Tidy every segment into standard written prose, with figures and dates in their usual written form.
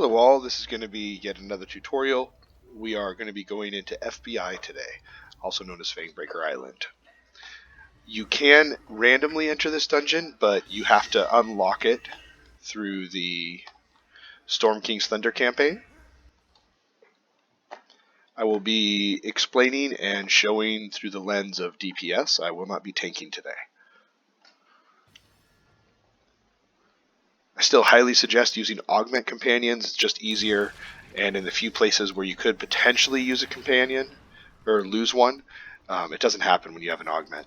Hello all, this is going to be yet another tutorial. We are going to be going into FBI today, also known as Fangbreaker Island. You can randomly enter this dungeon, but you have to unlock it through the Storm King's Thunder campaign. I will be explaining and showing through the lens of DPS. I will not be tanking today. I still highly suggest using augment companions. It's just easier, and in the few places where you could potentially use a companion or lose one, it doesn't happen when you have an augment.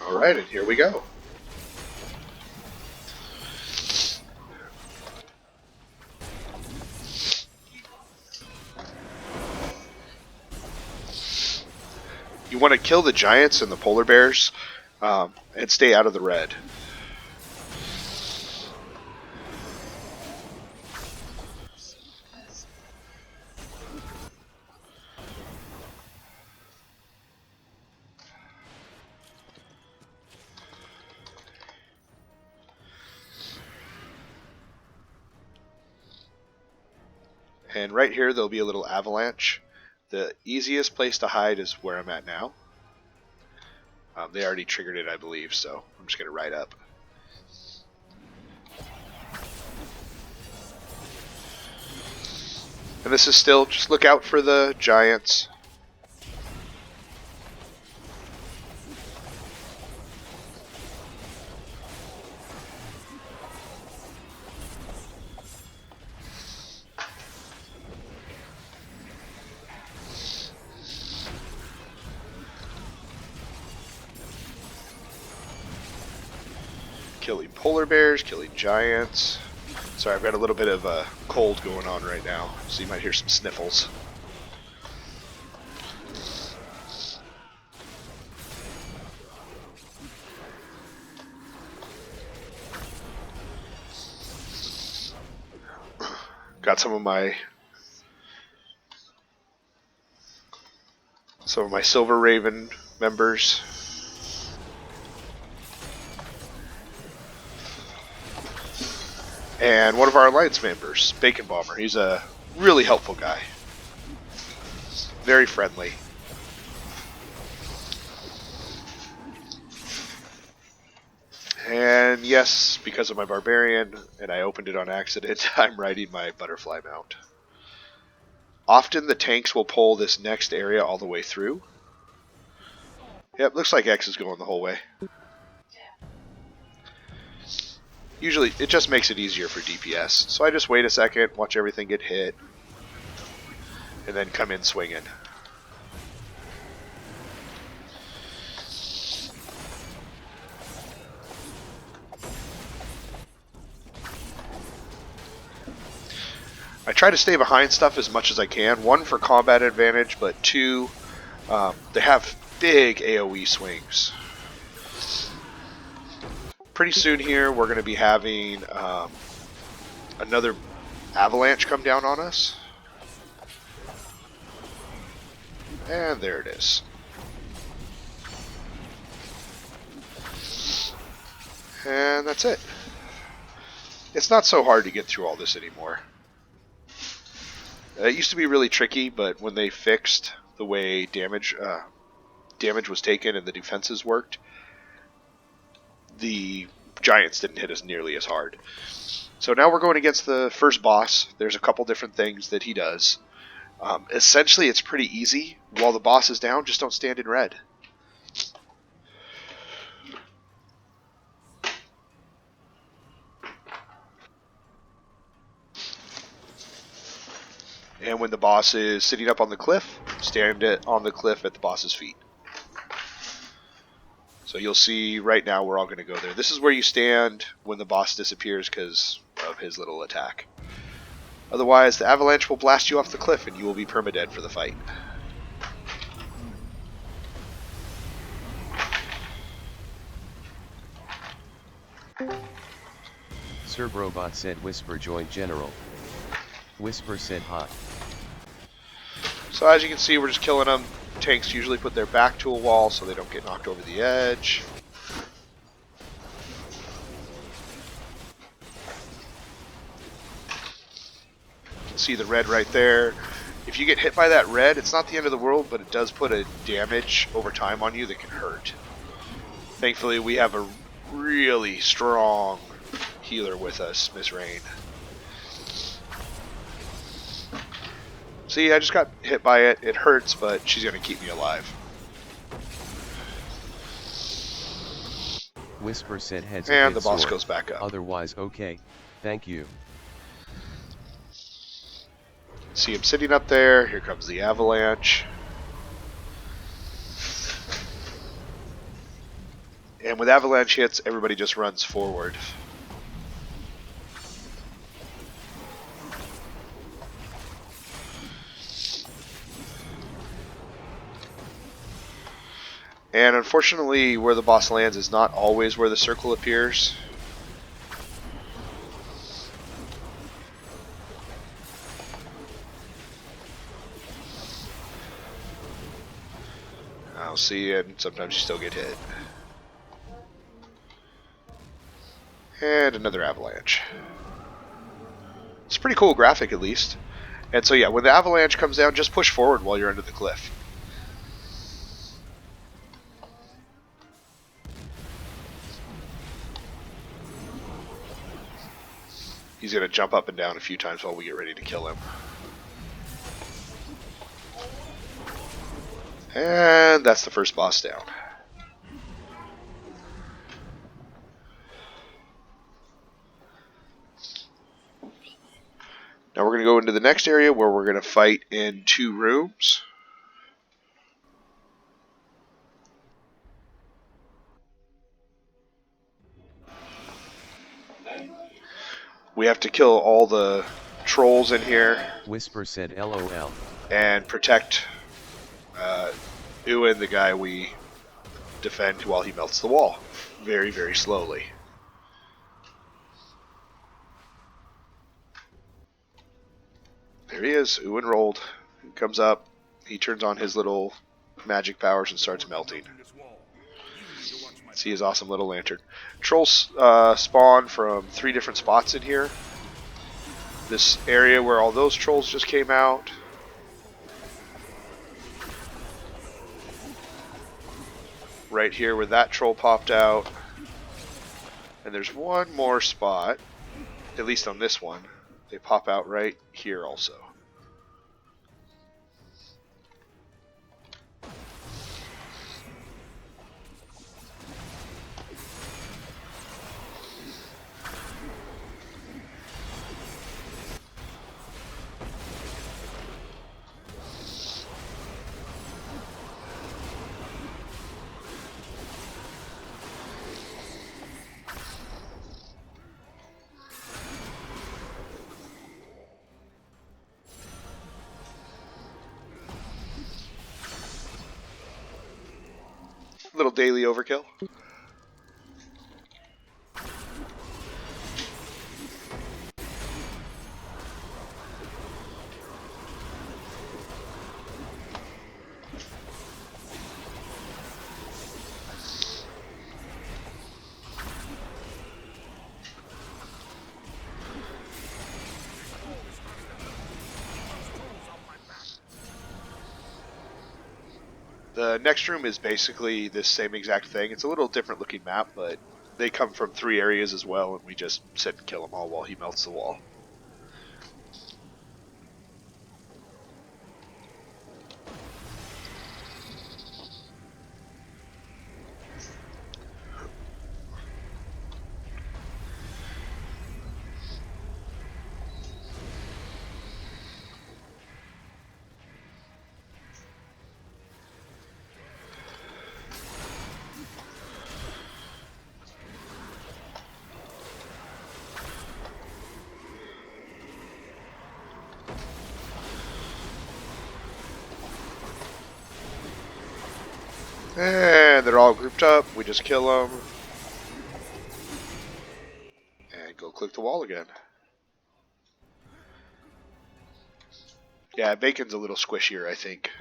Alright, and here we go. You want to kill the giants and the polar bears, and stay out of the red. And right here there'll be a little avalanche. The easiest place to hide is where I'm at now. They already triggered it, I believe, so I'm just going to ride up. And this is still, just look out for the giants. Killing polar bears, killing giants. Sorry, I've got a little bit of a cold going on right now, so you might hear some sniffles. Got some of my Silver Raven members. And one of our Alliance members, Bacon Bomber. He's a really helpful guy. Very friendly. And yes, because of my Barbarian, and I opened it on accident, I'm riding my Butterfly mount. Often the tanks will pull this next area all the way through. Yep, looks like X is going the whole way. Usually, it just makes it easier for DPS. So I just wait a second, watch everything get hit, and then come in swinging. I try to stay behind stuff as much as I can. One, for combat advantage, but two, they have big AoE swings. Pretty soon here, we're going to be having another avalanche come down on us. And there it is. And that's it. It's not so hard to get through all this anymore. It used to be really tricky, but when they fixed the way damage was taken and the defenses worked, the giants didn't hit us nearly as hard. So now we're going against the first boss. There's a couple different things that he does. Essentially, it's pretty easy. While the boss is down, just don't stand in red. And when the boss is sitting up on the cliff, stand on the cliff at the boss's feet. So you'll see right now we're all going to go there. This is where you stand when the boss disappears because of his little attack. Otherwise, the avalanche will blast you off the cliff and you will be permadead for the fight. Cerbrobot said Whisper joined General. Whisper said hot. So as you can see, we're just killing them. Tanks usually put their back to a wall so they don't get knocked over the edge. You can see the red right there. If you get hit by that red, it's not the end of the world, but it does put a damage over time on you that can hurt. Thankfully, we have a really strong healer with us, Miss Rain. See, I just got hit by it. It hurts, but she's going to keep me alive. Whisper said heads And a bit the boss sore. goes back up. Otherwise okay, thank you. See him sitting up there. Here comes the avalanche. And with avalanche hits, everybody just runs forward. And unfortunately, where the boss lands is not always where the circle appears. I'll see, and sometimes you still get hit. And another avalanche. It's a pretty cool graphic, at least. And so yeah, when the avalanche comes down, just push forward while you're under the cliff. He's going to jump up and down a few times while we get ready to kill him. And that's the first boss down. Now we're going to go into the next area where we're going to fight in 2 rooms. We have to kill all the trolls in here. Whisper said LOL. And protect Ewan, the guy we defend while he melts the wall. Very, very slowly. There he is. Ewan rolled. He comes up. He turns on his little magic powers and starts melting. See his awesome little lantern. Trolls spawn from 3 different spots in here. This area where all those trolls just came out. Right here where that troll popped out. And there's one more spot, at least on this one. They pop out right here also. Little daily overkill. The next room is basically this same exact thing. It's a little different looking map, but they come from 3 areas as well, and we just sit and kill them all while he melts the wall. And they're all grouped up. We just kill them. And go click the wall again. Yeah, bacon's a little squishier, I think.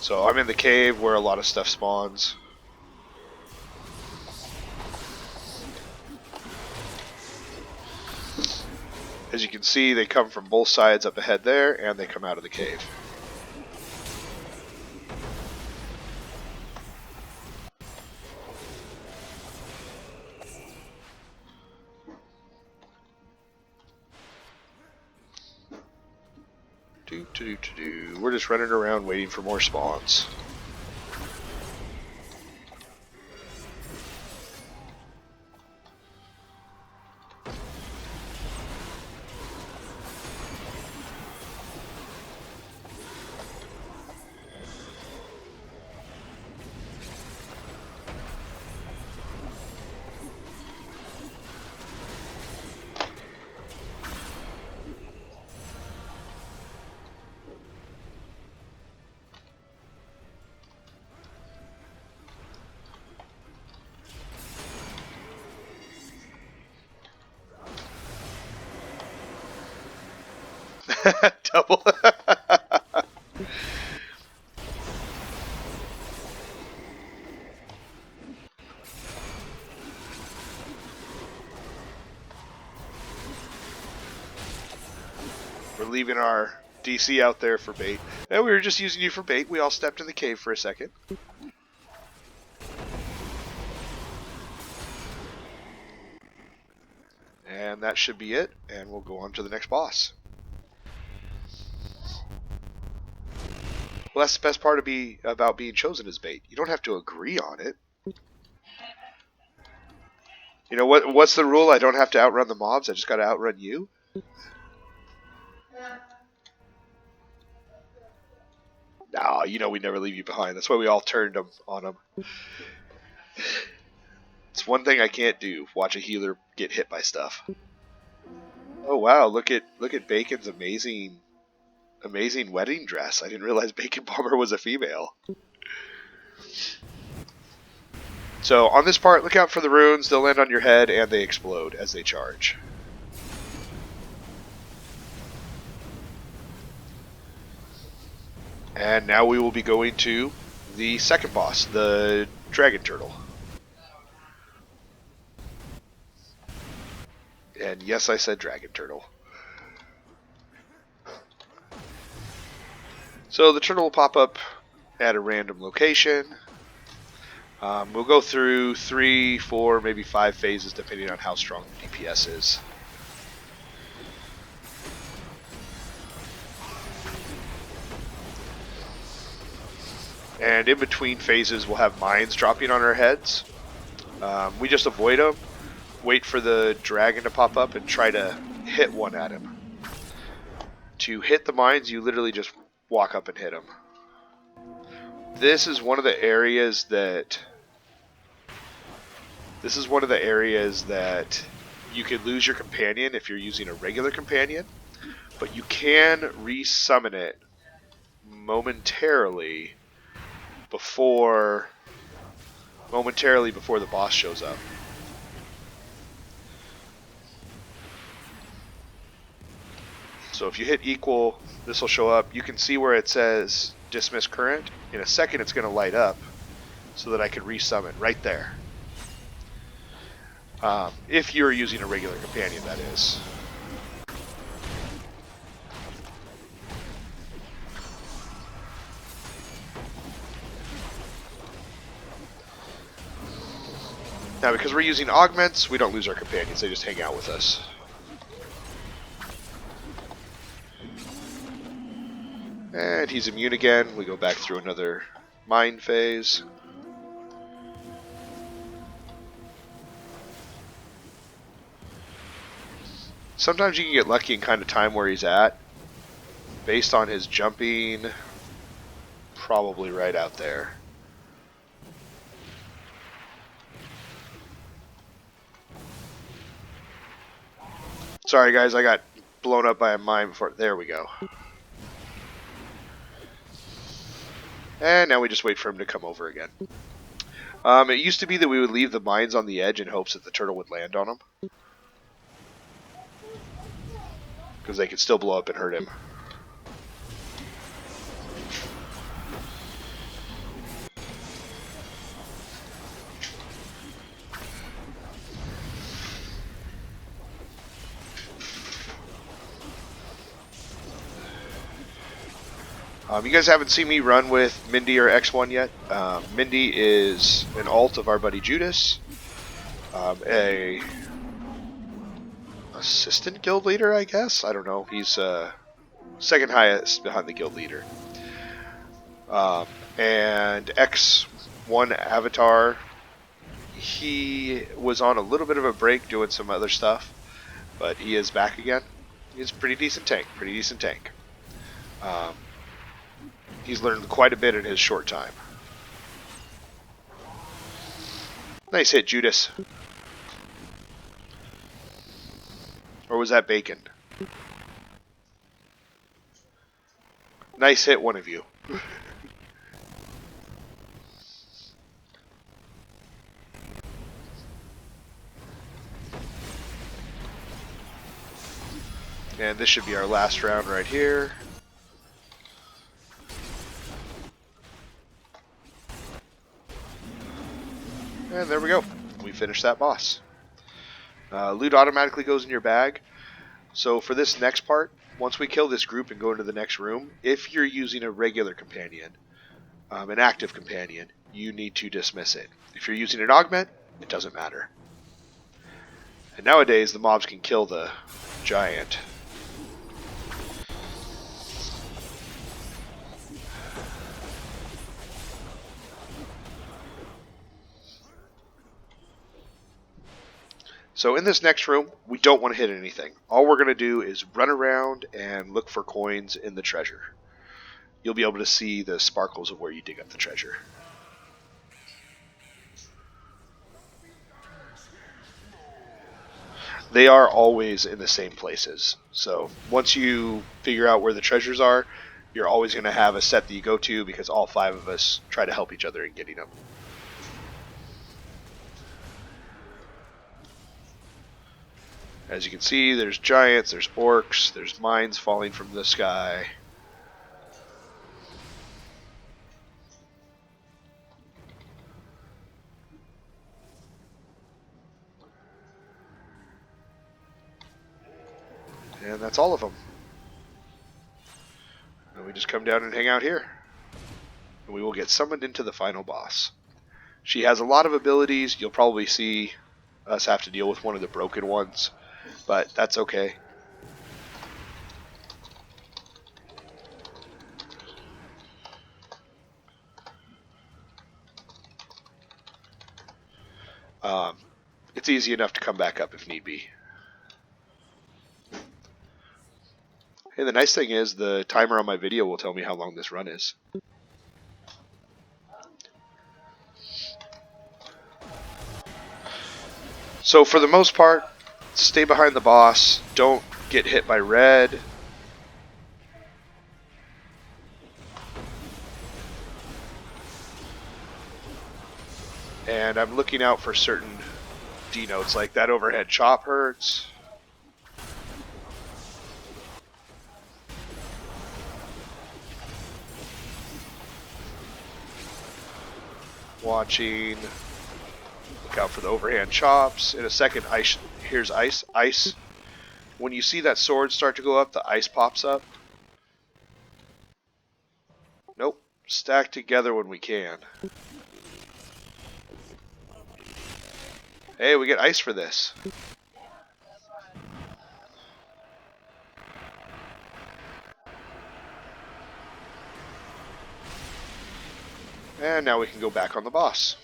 So I'm in the cave where a lot of stuff spawns. As you can see, they come from both sides up ahead there, and they come out of the cave. We're just running around waiting for more spawns. Double. We're leaving our DC out there for bait. And we were just using you for bait. We all stepped in the cave for a second. And that should be it. And we'll go on to the next boss. Well, that's the best part about being chosen as bait. You don't have to agree on it. You know what's the rule? I don't have to outrun the mobs. I just got to outrun you. No, you know we never leave you behind. That's why we all turned on them. It's one thing I can't do. Watch a healer get hit by stuff. Oh wow! Look at Bacon's amazing wedding dress. I didn't realize Bacon Bomber was a female. So on this part, look out for the runes. They'll land on your head and they explode as they charge. And now we will be going to the second boss, the Dragon Turtle. And yes, I said Dragon Turtle. So the turtle will pop up at a random location. We'll go through 3, 4, maybe 5 phases depending on how strong the DPS is. And in between phases we'll have mines dropping on our heads. We just avoid them, wait for the dragon to pop up and try to hit one at him. To hit the mines you literally just walk up and hit them. This is one of the areas that you could lose your companion if you're using a regular companion, but you can resummon it momentarily before the boss shows up. So if you hit equal, this will show up. You can see where it says dismiss current. In a second it's going to light up so that I can resummon right there. If you're using a regular companion, that is. Now, because we're using augments, we don't lose our companions. They just hang out with us. And he's immune again. We go back through another mine phase. Sometimes you can get lucky and kind of time where he's at. Based on his jumping, probably right out there. Sorry guys, I got blown up by a mine before. There we go. And now we just wait for him to come over again. It used to be that we would leave the mines on the edge in hopes that the turtle would land on them. Because they could still blow up and hurt him. You guys haven't seen me run with Mindy or X1 yet. Mindy is an alt of our buddy Judas. A assistant guild leader, I guess? I don't know. He's second highest behind the guild leader. And X1 Avatar, he was on a little bit of a break doing some other stuff, but he is back again. He's a pretty decent tank. He's learned quite a bit in his short time. Nice hit, Judas. Or was that Bacon? Nice hit, one of you. And this should be our last round right here. And there we go. We finished that boss. Loot automatically goes in your bag. So for this next part, once we kill this group and go into the next room, if you're using a regular companion, an active companion, you need to dismiss it. If you're using an augment, it doesn't matter. And nowadays, the mobs can kill the giant. So in this next room, we don't want to hit anything. All we're going to do is run around and look for coins in the treasure. You'll be able to see the sparkles of where you dig up the treasure. They are always in the same places. So once you figure out where the treasures are, you're always going to have a set that you go to because all 5 of us try to help each other in getting them. As you can see, there's giants, there's orcs, there's mines falling from the sky. And that's all of them. And we just come down and hang out here. And we will get summoned into the final boss. She has a lot of abilities. You'll probably see us have to deal with one of the broken ones, but that's okay. It's easy enough to come back up if need be. Hey, the nice thing is the timer on my video will tell me how long this run is. So for the most part, stay behind the boss. Don't get hit by red. And I'm looking out for certain denotes, like that overhead chop hurts. Watching. Look out for the overhand chops. In a second, ice. Here's ice. Ice. When you see that sword start to go up, the ice pops up. Nope. Stack together when we can. Hey, we get ice for this. And now we can go back on the boss.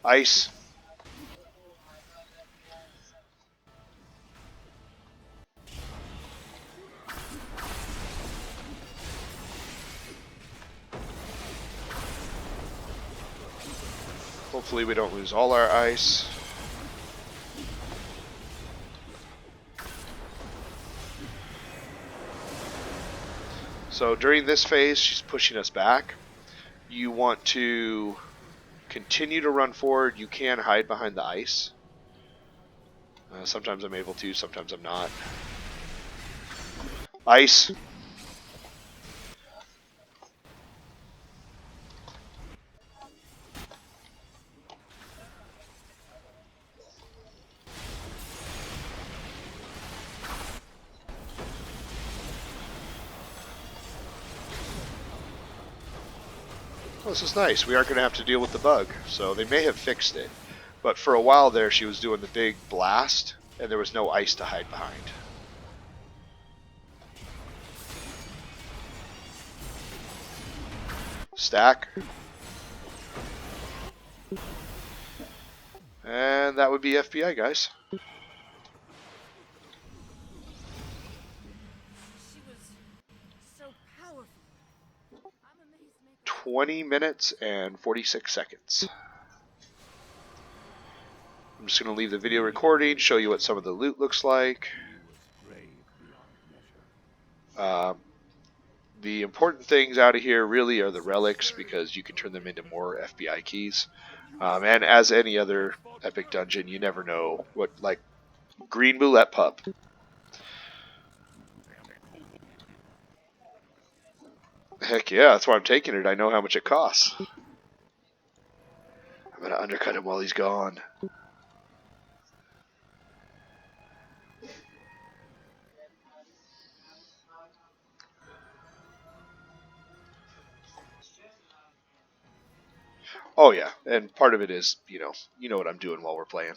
Ice. Hopefully we don't lose all our ice. So during this phase, she's pushing us back. You want to continue to run forward. You can hide behind the ice. Sometimes I'm able to, sometimes I'm not. Ice. Oh, this is nice. We aren't going to have to deal with the bug. So they may have fixed it. But for a while there, she was doing the big blast, and there was no ice to hide behind. Stack. And that would be FBI, guys. 20 minutes and 46 seconds. I'm just going to leave the video recording, show you what some of the loot looks like. The important things out of here really are the relics, because you can turn them into more FBI keys. And as any other epic dungeon, you never know what, like green boulette pup. Heck yeah, that's why I'm taking it. I know how much it costs. I'm going to undercut him while he's gone. Oh yeah, and part of it is, you know what I'm doing while we're playing.